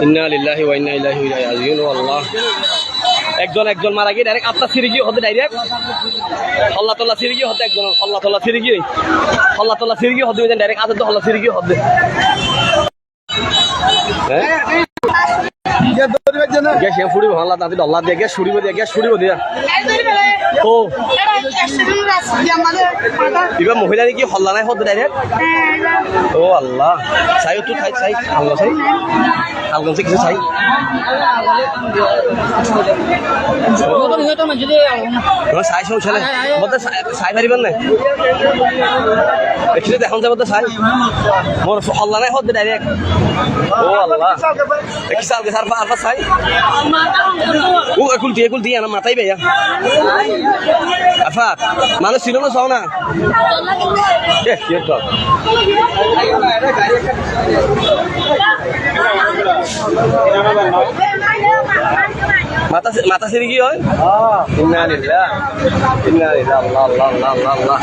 ইন্না লিল্লাহি ওয়া ইন্না ইলাইহি রাজিউন। আল্লাহ একজন মারা গিয়ে ডাইরেক্ট আপনার সিঁড়ি গিয়ে হতে ডাইরেক্ট হল্লা তল্লা সিঁড়ি গিয়ে হতে একজন হল্লা তল্লা সিঁড়ি গিয়ে হতে ডাইরেক্ট আদর তো হল্লা সিঁড়ি গিয়ে হতে গ্যাস ফুড়ি হল্লা তাতে ডল্লা দিয়ে গ্যাস সুড়িব দিয়া ও এবার মহিলা কি হল্লা নাই হতে ডাইরেক্ট ও আল্লাহ চাই তো চাই আল্লাহ চাই আলগন কিছু চাই চাই সব ছেলে বলতে চাই পারিবেন না দেখিলে এখন যাব তো চাই মোর হল্লা নাই হতে ডাইরেক্ট ও আল্লাহ দেখি সাল গেছার পর চাই ও একুল দিয়ে না মাথাই ভাইয়া আফা মানুষ ছিল না চাও না মাথা সিঁড়ি কি হয়? ইন্না লিল্লাহ আল্লাহ আল্লাহ আল্লাহ আল্লাহ